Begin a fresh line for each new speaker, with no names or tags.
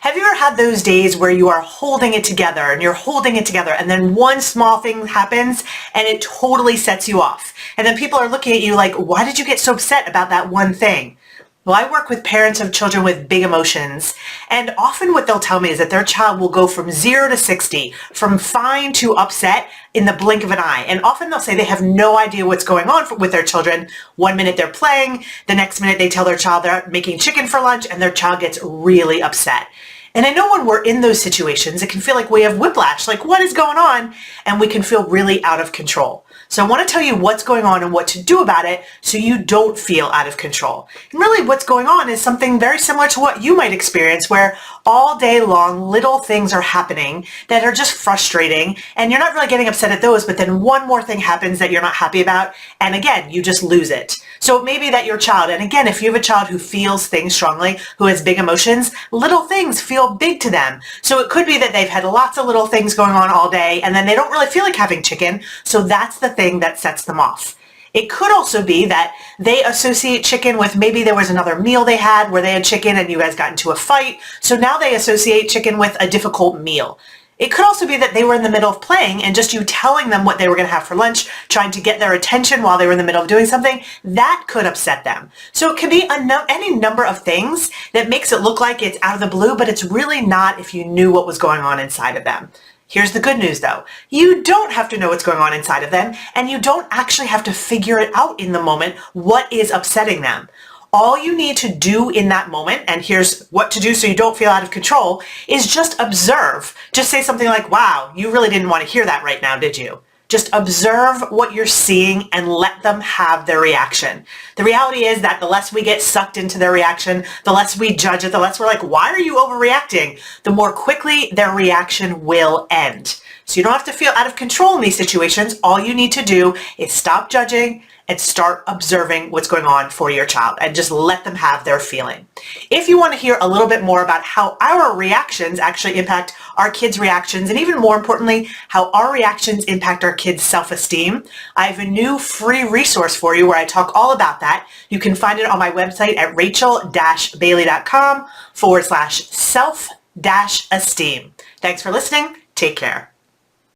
Have you ever had those days where you are holding it together and you're holding it together and then one small thing happens and it totally sets you off? And then people are looking at you like, why did you get so upset about that one thing? Well, I work with parents of children with big emotions, and often what they'll tell me is that their child will go from 0 to 60, from fine to upset in the blink of an eye. And often they'll say they have no idea what's going on with their children. One minute they're playing, the next minute they tell their child they're making chicken for lunch, and their child gets really upset. And I know when we're in those situations, it can feel like we have whiplash, like what is going on? And we can feel really out of control. So I want to tell you what's going on and what to do about it so you don't feel out of control. And really what's going on is something very similar to what you might experience, where all day long little things are happening that are just frustrating, and you're not really getting upset at those, but then one more thing happens that you're not happy about, and again, you just lose it. So it may be that your child, and again, if you have a child who feels things strongly, who has big emotions, little things feel big to them. So it could be that they've had lots of little things going on all day, and then they don't really feel like having chicken, so that's the thing that sets them off. It could also be that they associate chicken with maybe there was another meal they had where they had chicken and you guys got into a fight, so now they associate chicken with a difficult meal. It could also be that they were in the middle of playing and just you telling them what they were going to have for lunch, trying to get their attention while they were in the middle of doing something, that could upset them. So it can be any number of things that makes it look like it's out of the blue, but it's really not if you knew what was going on inside of them. Here's the good news though. You don't have to know what's going on inside of them, and you don't actually have to figure it out in the moment what is upsetting them. All you need to do in that moment, and here's what to do so you don't feel out of control, is just observe. Just say something like, wow, you really didn't want to hear that right now, did you? Just observe what you're seeing and let them have their reaction. The reality is that the less we get sucked into their reaction, the less we judge it, the less we're like, why are you overreacting? The more quickly their reaction will end. So you don't have to feel out of control in these situations. All you need to do is stop judging and start observing what's going on for your child and just let them have their feeling. If you want to hear a little bit more about how our reactions actually impact our kids' reactions, and even more importantly, how our reactions impact our kids' self-esteem, I have a new free resource for you where I talk all about that. You can find it on my website at rachel-bailey.com/self-esteem. Thanks for listening. Take care.